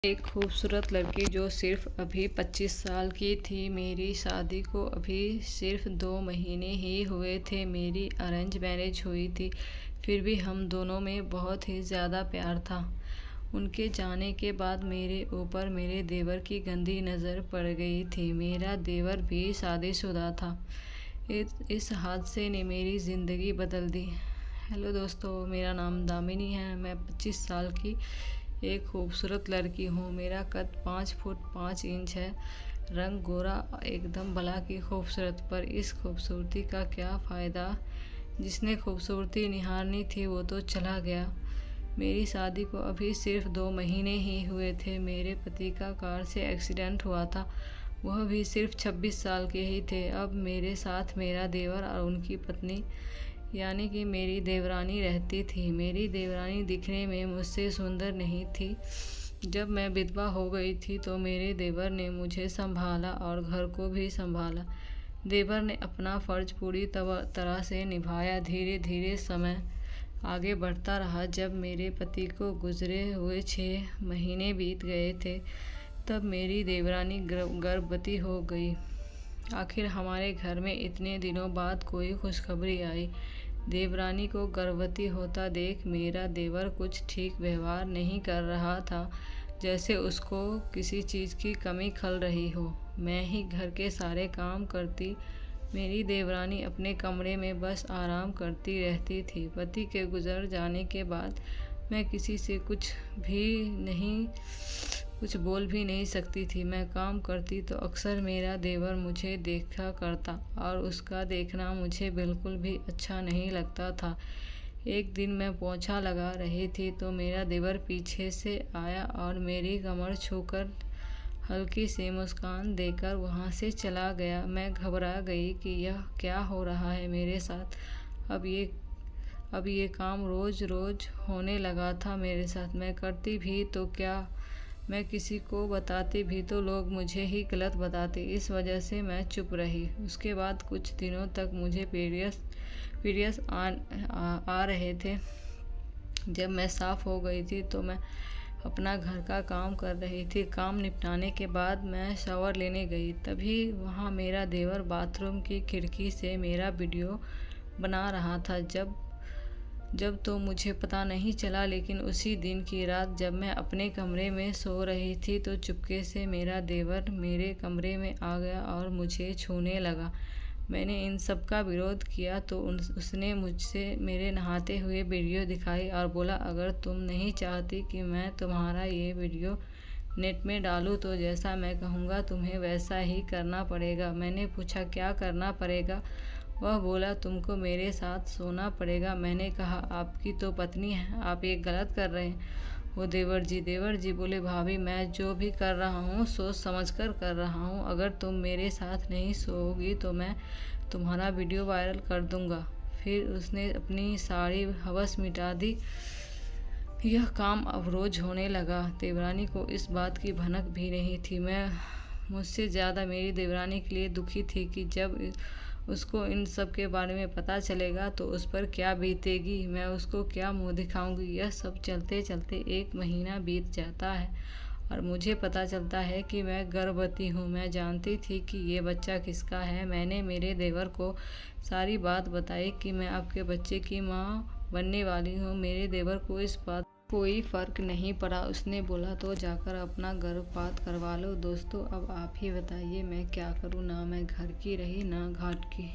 एक खूबसूरत लड़की जो सिर्फ अभी 25 साल की थी। मेरी शादी को अभी सिर्फ 2 महीने ही हुए थे। मेरी अरेंज मैरिज हुई थी, फिर भी हम दोनों में बहुत ही ज़्यादा प्यार था। उनके जाने के बाद मेरे ऊपर मेरे देवर की गंदी नज़र पड़ गई थी। मेरा देवर भी शादीशुदा था। इस हादसे ने मेरी ज़िंदगी बदल दी। हेलो दोस्तों, मेरा नाम दामिनी है। मैं 25 साल की एक खूबसूरत लड़की हूँ। मेरा कद 5 फुट 5 इंच है। रंग गोरा, एकदम भला की खूबसूरत। पर इस खूबसूरती का क्या फ़ायदा? जिसने खूबसूरती निहारनी थी वो तो चला गया। मेरी शादी को अभी सिर्फ 2 महीने ही हुए थे। मेरे पति का कार से एक्सीडेंट हुआ था। वह भी सिर्फ 26 साल के ही थे। अब मेरे साथ मेरा देवर और उनकी पत्नी यानी कि मेरी देवरानी रहती थी। मेरी देवरानी दिखने में मुझसे सुंदर नहीं थी। जब मैं विधवा हो गई थी तो मेरे देवर ने मुझे संभाला और घर को भी संभाला। देवर ने अपना फ़र्ज पूरी तरह से निभाया। धीरे धीरे समय आगे बढ़ता रहा। जब मेरे पति को गुजरे हुए 6 महीने बीत गए थे, तब मेरी देवरानी गर्भवती हो गई। आखिर हमारे घर में इतने दिनों बाद कोई खुशखबरी आई। देवरानी को गर्भवती होता देख मेरा देवर कुछ ठीक व्यवहार नहीं कर रहा था, जैसे उसको किसी चीज़ की कमी खल रही हो। मैं ही घर के सारे काम करती। मेरी देवरानी अपने कमरे में बस आराम करती रहती थी। पति के गुजर जाने के बाद मैं किसी से कुछ बोल भी नहीं सकती थी। मैं काम करती तो अक्सर मेरा देवर मुझे देखा करता और उसका देखना मुझे बिल्कुल भी अच्छा नहीं लगता था। एक दिन मैं पोंछा लगा रही थी तो मेरा देवर पीछे से आया और मेरी कमर छूकर हल्की सी मुस्कान देकर वहाँ से चला गया। मैं घबरा गई कि यह क्या हो रहा है मेरे साथ। अब ये काम रोज़ रोज़ होने लगा था मेरे साथ। मैं करती भी तो क्या, मैं किसी को बताती भी तो लोग मुझे ही गलत बताते। इस वजह से मैं चुप रही। उसके बाद कुछ दिनों तक मुझे पीरियड्स आ रहे थे। जब मैं साफ़ हो गई थी तो मैं अपना घर का काम कर रही थी। काम निपटाने के बाद मैं शावर लेने गई। तभी वहाँ मेरा देवर बाथरूम की खिड़की से मेरा वीडियो बना रहा था। जब तो मुझे पता नहीं चला, लेकिन उसी दिन की रात जब मैं अपने कमरे में सो रही थी तो चुपके से मेरा देवर मेरे कमरे में आ गया और मुझे छूने लगा। मैंने इन सब का विरोध किया तो उसने मुझसे मेरे नहाते हुए वीडियो दिखाई और बोला, अगर तुम नहीं चाहती कि मैं तुम्हारा ये वीडियो नेट में डालूँ तो जैसा मैं कहूँगा तुम्हें वैसा ही करना पड़ेगा। मैंने पूछा, क्या करना पड़ेगा? वह बोला, तुमको मेरे साथ सोना पड़ेगा। मैंने कहा, आपकी तो पत्नी है, आप ये गलत कर रहे हैं। वो देवर जी बोले, भाभी मैं जो भी कर रहा हूँ सोच समझ कर रहा हूँ। अगर तुम मेरे साथ नहीं सोओगी तो मैं तुम्हारा वीडियो वायरल कर दूँगा। फिर उसने अपनी सारी हवस मिटा दी। यह काम अब रोज़ होने लगा। देवरानी को इस बात की भनक भी नहीं थी। मैं मुझसे ज़्यादा मेरी देवरानी के लिए दुखी थी कि जब उसको इन सब के बारे में पता चलेगा तो उस पर क्या बीतेगी, मैं उसको क्या मुंह दिखाऊंगी। यह सब चलते चलते 1 महीना बीत जाता है और मुझे पता चलता है कि मैं गर्भवती हूँ। मैं जानती थी कि ये बच्चा किसका है। मैंने मेरे देवर को सारी बात बताई कि मैं आपके बच्चे की माँ बनने वाली हूँ। मेरे देवर को इस बात कोई फ़र्क नहीं पड़ा। उसने बोला, तो जाकर अपना गर्भपात करवा लो। दोस्तों, अब आप ही बताइए मैं क्या करूँ। ना मैं घर की रही ना घाट की।